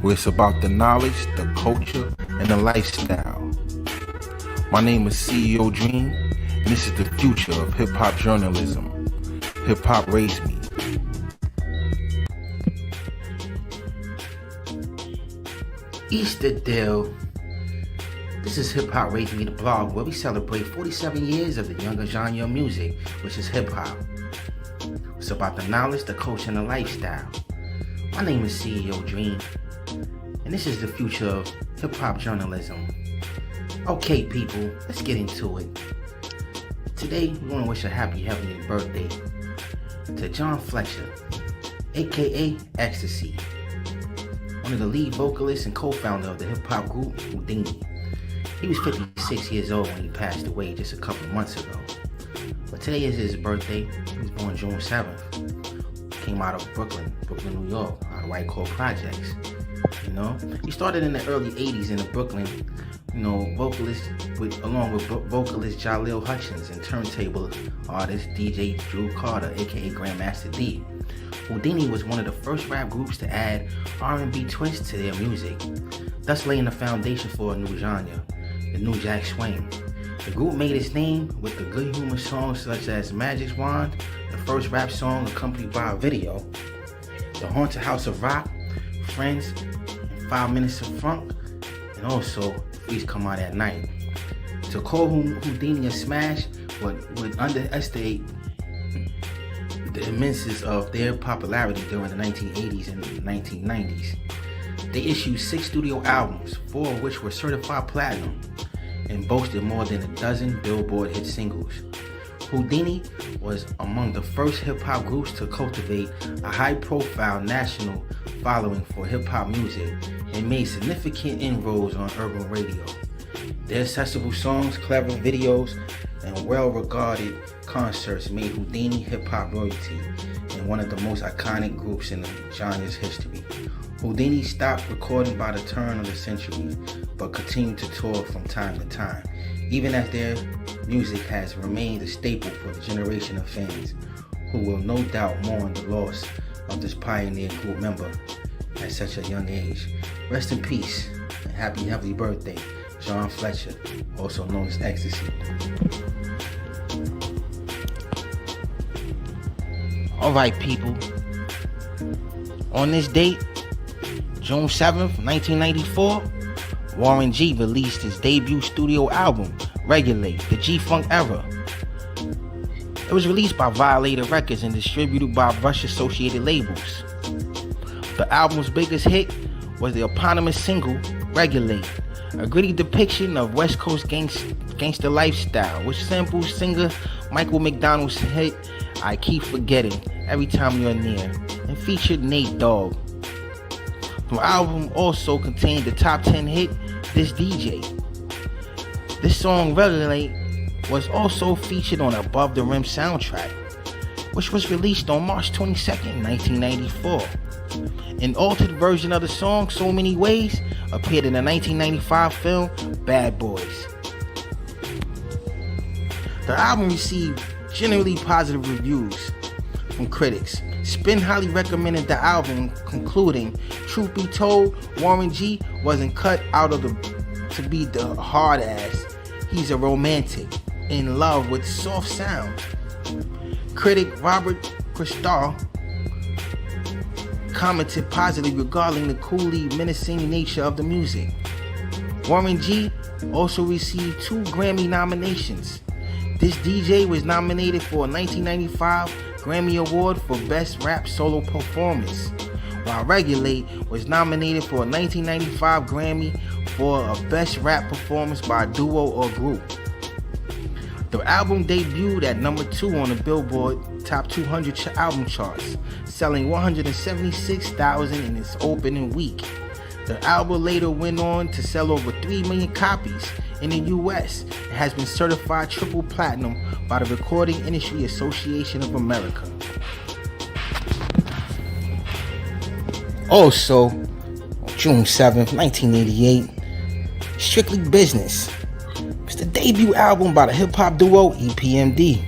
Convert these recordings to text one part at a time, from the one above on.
where it's about the knowledge, the culture, and the lifestyle. My name is C.E.O. Dream, and this is the future of hip-hop journalism. Hip-hop raised me. Easter Deal. This is Hip Hop Raised Me, the blog where we celebrate 47 years of the younger genre of music, which is hip hop. It's about the knowledge, the culture, and the lifestyle. My name is C.E.O. Dream, and this is the future of hip hop journalism. Okay, people, let's get into it. Today, we want to wish a happy Heavenly Birthday to John Fletcher, aka Ecstasy, one of the lead vocalists and co-founder of the hip-hop group whodini. He was 56 years old when he passed away just a couple of months ago. But today is his birthday. He was born June 7th. Came out of Brooklyn, New York, out of White Coat Projects. He started in the early 80s in the Brooklyn, vocalist along with vocalist Jaleel Hutchins and turntable artist DJ Drew Carter, aka Grandmaster D. Whodini was one of the first rap groups to add R&B twists to their music, thus laying the foundation for a new genre, the New Jack Swing. The group made its name with the good humor songs such as Magic's Wand, the first rap song accompanied by a video, The Haunted House of Rock, Friends, and 5 Minutes of Funk, and also Please Come Out at Night. To call Whodini a smash would underestimate the immenseness of their popularity during the 1980s and 1990s. They issued 6 studio albums, 4 of which were certified platinum, and boasted more than a dozen Billboard hit singles. Whodini was among the first hip-hop groups to cultivate a high-profile national following for hip-hop music and made significant inroads on urban radio. Their accessible songs, clever videos, and well-regarded concerts made Whodini hip-hop royalty and one of the most iconic groups in the genre's history. Whodini stopped recording by the turn of the century, but continued to tour from time to time, even as their music has remained a staple for the generation of fans who will no doubt mourn the loss of this pioneer group member at such a young age. Rest in peace and happy Heavenly Birthday, John Fletcher, also known as Ecstasy. Alright, people. On this date, June 7th, 1994, Warren G released his debut studio album, Regulate, the G-Funk Era. It was released by Violator Records and distributed by Rush Associated Labels. The album's biggest hit was the eponymous single, Regulate, a gritty depiction of West Coast gangster lifestyle, which samples singer Michael McDonald's hit, I Keep Forgetting Every Time You're Near, and featured Nate Dogg. The album also contained the top 10 hit, This DJ. This song, Regulate, was also featured on Above the Rim soundtrack, which was released on March 22nd, 1994. An altered version of the song, So Many Ways, appeared in the 1995 film, Bad Boys. The album received generally positive reviews from critics. Spin highly recommended the album, concluding, truth be told, Warren G wasn't cut out of to be the hard ass. He's a romantic, in love with soft sound. Critic Robert Christall commented positively regarding the coolly menacing nature of the music. Warren G also received 2 Grammy nominations. This DJ was nominated for a 1995 Grammy Award for Best Rap Solo Performance, while Regulate was nominated for a 1995 Grammy for a Best Rap Performance by a Duo or Group. The album debuted at number 2 on the Billboard Top 200 album charts, selling 176,000 in its opening week. The album later went on to sell over 3 million copies in the US and has been certified triple platinum by the Recording Industry Association of America. Also, on June 7th, 1988, Strictly Business. It's the debut album by the hip-hop duo epmd.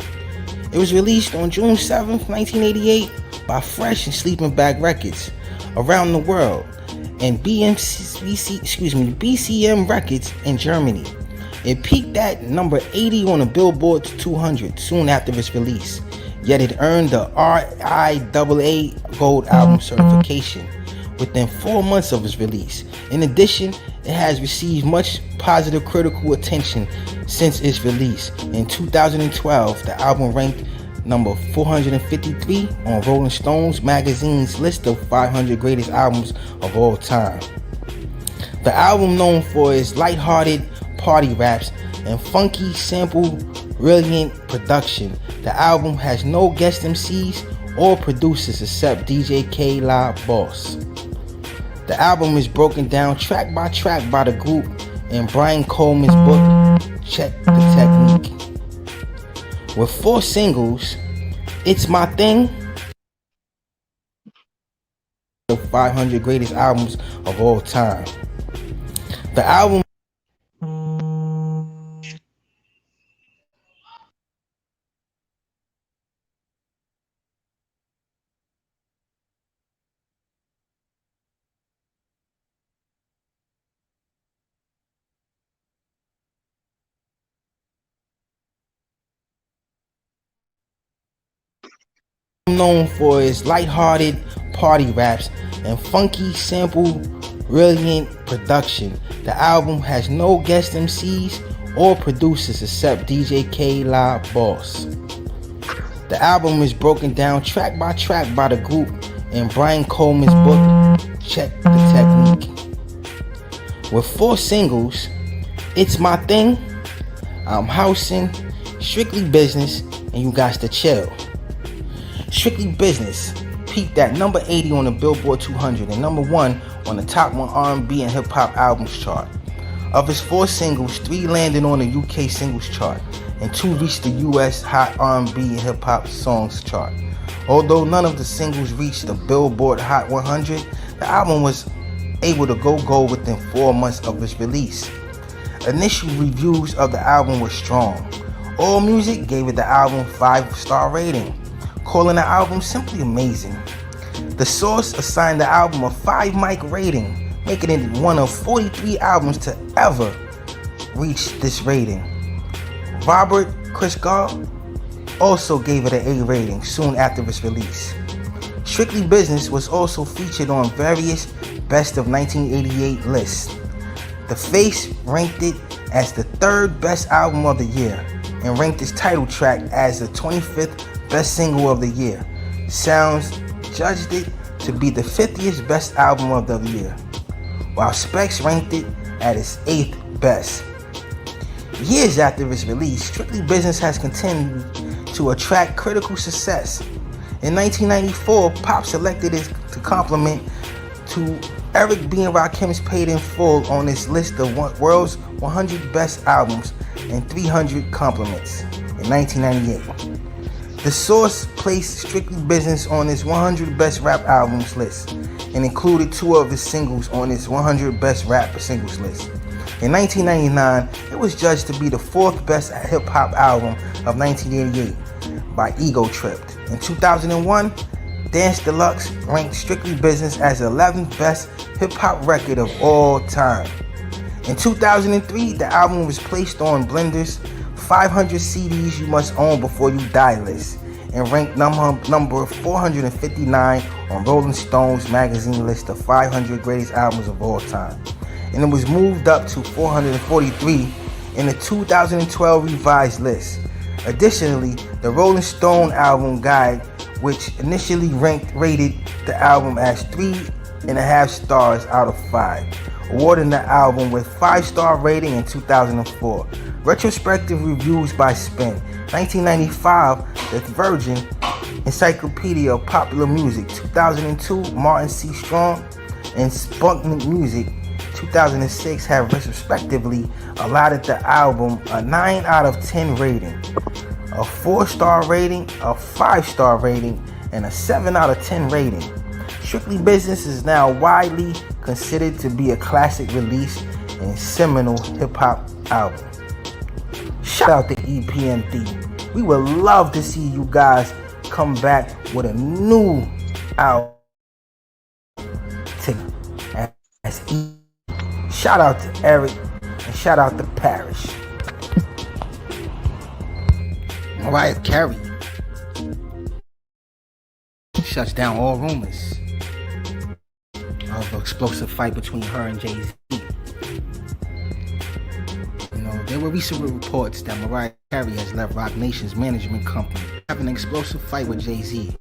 It was released on June 7th, 1988 by Fresh and Sleeping Bag Records. Around the world, and BCM Records in Germany. It peaked at number 80 on the Billboard 200 soon after its release, yet it earned the RIAA Gold Album certification within 4 months of its release. In addition, it has received much positive critical attention since its release. In 2012, the album ranked number 453 on Rolling Stones magazine's list of 500 greatest albums of all time. The album, known for its lighthearted party raps and funky sample brilliant production, the album has no guest MCs or producers except DJ K-La Boss. The album is broken down track by track by the group in Brian Coleman's book, Check the Technique. With 4 singles, It's My Thing, the 500 greatest albums of all time. The album known for its lighthearted party raps and funky sample brilliant production. The album has no guest MCs or producers except DJ K-La Boss. The album is broken down track by track by the group in Brian Coleman's book, Check the Technique. With 4 singles, It's My Thing, I'm Housing, Strictly Business, and You Got to Chill. Strictly Business peaked at number 80 on the Billboard 200 and number 1 on the top 1 R&B and hip-hop albums chart. Of its 4 singles, 3 landed on the UK singles chart and 2 reached the US Hot R&B and hip-hop songs chart. Although none of the singles reached the Billboard Hot 100, the album was able to go gold within 4 months of its release. Initial reviews of the album were strong. AllMusic gave it the album 5-star rating, calling the album simply amazing. The Source assigned the album a 5 mic rating, making it one of 43 albums to ever reach this rating. Robert Christgau also gave it an A rating soon after its release. Strictly Business was also featured on various Best of 1988 lists. The Face ranked it as the 3rd best album of the year and ranked its title track as the 25th best single of the year. Sounds judged it to be the 50th best album of the year, while Specs ranked it at its 8th best. Years after its release, Strictly Business has continued to attract critical success. In 1994, Pop selected it to compliment to Eric B. and Rakim's Paid in Full on its list of world's 100 best albums and 300 compliments. In 1998, The Source placed Strictly Business on its 100 best rap albums list and included 2 of its singles on its 100 best rap singles list. In 1999, it was judged to be the 4th best hip-hop album of 1988 by Ego Tripped. In 2001, Dance Deluxe ranked Strictly Business as the 11th best hip-hop record of all time. In 2003, the album was placed on Blender's 500 CDs You Must Own Before You Die list and ranked number 459 on Rolling Stones magazine list of 500 greatest albums of all time. And it was moved up to 443 in the 2012 revised list. Additionally, the Rolling Stone album guide, which initially rated the album as 3.5 stars out of 5, awarding the album with 5-star rating in 2004. Retrospective reviews by Spin. 1995, The Virgin Encyclopedia of Popular Music. 2002, Martin C. Strong and Sputnik Music. 2006 have respectively allotted the album a 9 out of 10 rating, a 4-star rating, a 5-star rating, and a 7 out of 10 rating. Strictly Business is now widely considered to be a classic release and seminal hip-hop album. Shout out to epmd. We would love to see you guys come back with a new album. Shout out to Eric and shout out to Parrish. Mariah Carey shuts down all rumors of an explosive fight between her and Jay-Z. There were recent reports that Mariah Carey has left Roc Nation's management company, having an explosive fight with Jay-Z,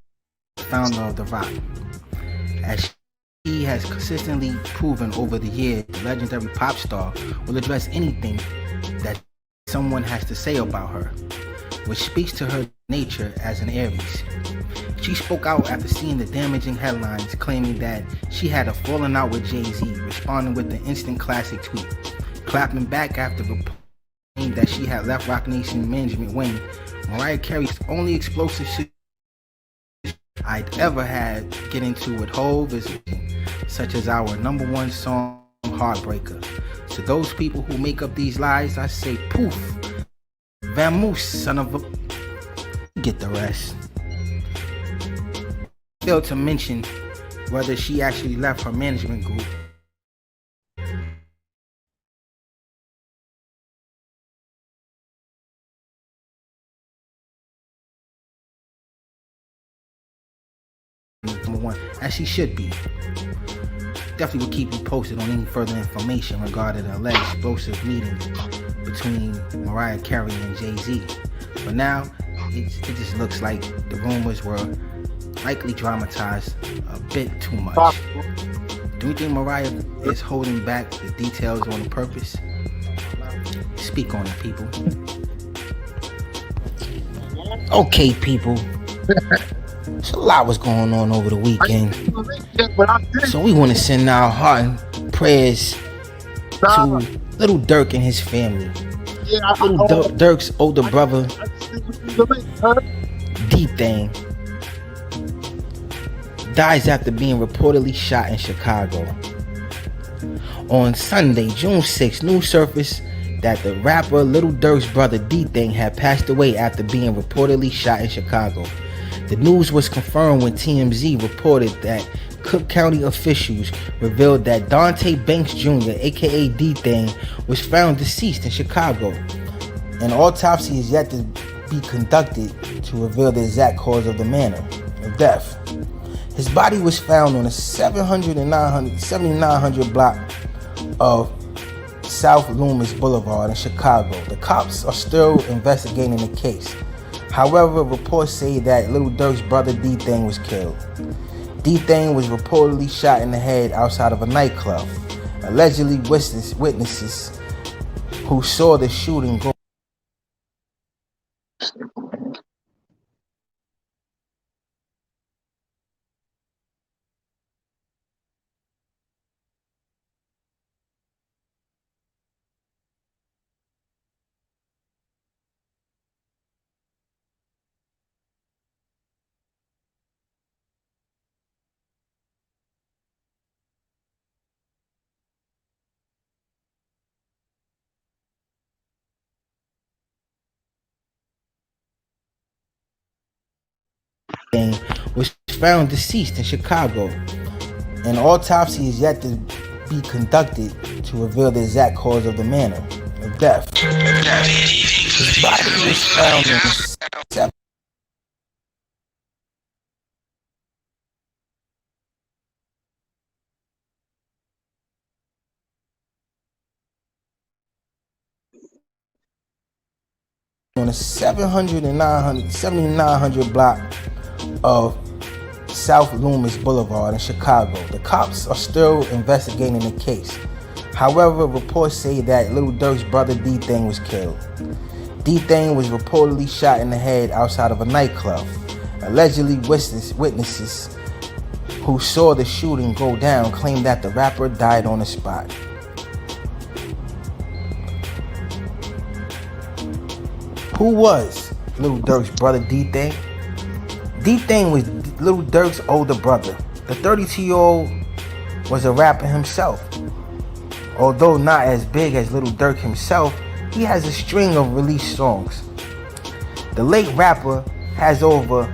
founder of The Roc. As she has consistently proven over the years, the legendary pop star will address anything that someone has to say about her, which speaks to her nature as an Aries. She spoke out after seeing the damaging headlines claiming that she had a falling out with Jay-Z, responding with the instant classic tweet, clapping back after reporting that she had left Roc Nation management wing. Mariah Carey's only explosive shit I'd ever had get into with Hov is such as our #1 song, Heartbreaker. To those people who make up these lies, I say poof, vamoose, son of a... Get the rest. Failed to mention whether she actually left her management group. As she should be. Definitely will keep you posted on any further information regarding the alleged explosive meeting between Mariah Carey and Jay-Z. But now, it just looks like the rumors were likely dramatized a bit too much. Do you think Mariah is holding back the details on purpose? Speak on it, people. Okay, people. So a lot was going on over the weekend. So we want to send our heart and prayers to little Durk and his family. Little Durk's older brother, D-Thing, dies after being reportedly shot in Chicago. On Sunday, June 6th, news surfaced that the rapper Little Durk's brother D-Thing had passed away after being reportedly shot in Chicago. The news was confirmed when TMZ reported that Cook County officials revealed that Dante Banks Jr., aka D-Thing, was found deceased in Chicago. An autopsy is yet to be conducted to reveal the exact cause of the manner of death. His body was found on the 7900 block of South Loomis Boulevard in Chicago. The cops are still investigating the case. However, reports say that Little Durk's brother D-Thing was killed. D-Thing was reportedly shot in the head outside of a nightclub. Allegedly, witnesses who saw the shooting go was found deceased in Chicago. An autopsy is yet to be conducted to reveal the exact cause of the manner of death. His body was found on the 7900 block of South Loomis Boulevard in Chicago. The cops are still investigating the case. However, reports say that Little Durk's brother D-Thing was killed. D-Thing was reportedly shot in the head outside of a nightclub. Allegedly, witnesses who saw the shooting go down claimed that the rapper died on the spot. Who was Little Durk's brother D-Thing? D-Thing was Little Durk's older brother. The 32-year-old was a rapper himself. Although not as big as Little Durk himself, he has a string of released songs. The late rapper has over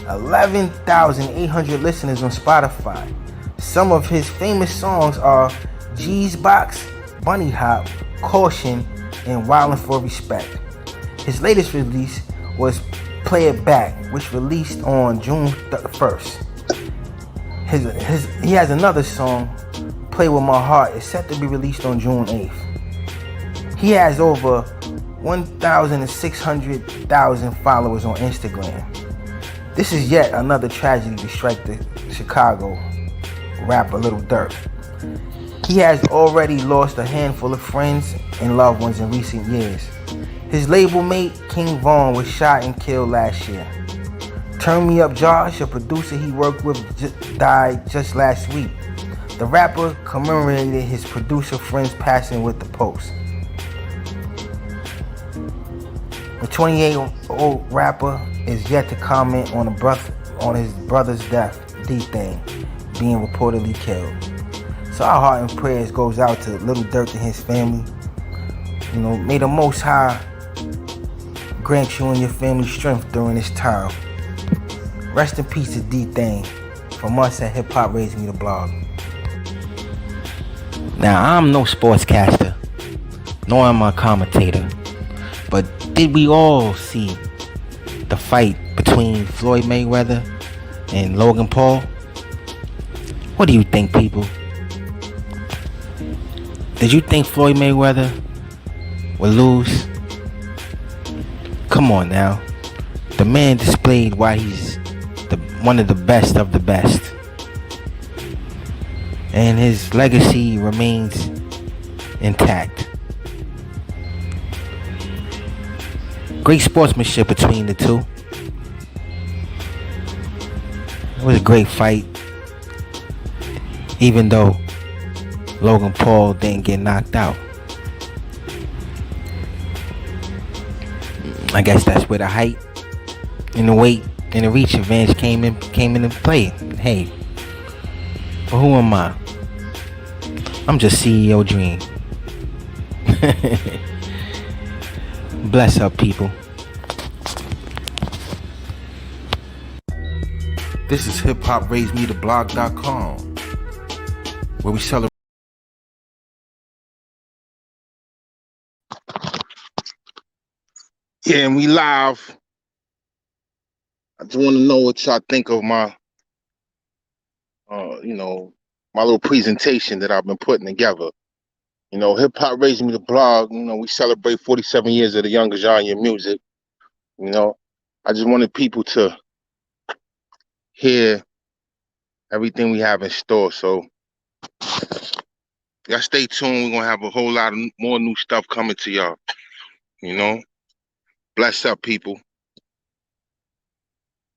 11,800 listeners on Spotify. Some of his famous songs are G's Box, Bunny Hop, Caution, and Wildin' for Respect. His latest release was Play It Back, which released on June 1st. He has another song, Play With My Heart, is set to be released on June 8th. He has over 1,600,000 followers on Instagram. This is yet another tragedy to strike the Chicago rapper Lil Durk. He has already lost a handful of friends and loved ones in recent years. His label mate, King Von, was shot and killed last year. Turn Me Up Josh, a producer he worked with, died just last week. The rapper commemorated his producer friend's passing with the post. The 28-year-old rapper is yet to comment on his brother's death, D-Thing, being reportedly killed. So our heart and prayers goes out to Lil Durk and his family. May the Most High grant you and your family strength during this time. Rest in peace to D-Thing. From us at Hip Hop Raised Me, the blog. Now, I'm no sportscaster, nor am I a commentator. But did we all see the fight between Floyd Mayweather and Logan Paul? What do you think, people? Did you think Floyd Mayweather would lose? Come on now. The man displayed why he's one of the best of the best. And his legacy remains intact. Great sportsmanship between the two. It was a great fight. Even though Logan Paul didn't get knocked out. I guess that's where the height and the weight and the reach advantage came into play. Hey, but who am I? I'm just C.E.O. Dream. Bless up, people. This is HIPHOPRaisedMeTheBlog.com, where we celebrate. Yeah, and we live. I just want to know what y'all think of my, my little presentation that I've been putting together. Hip Hop Raised Me the Blog. We celebrate 47 years of the younger genre music. I just wanted people to hear everything we have in store. So, y'all stay tuned. We're gonna have a whole lot of more new stuff coming to y'all. Bless up, people.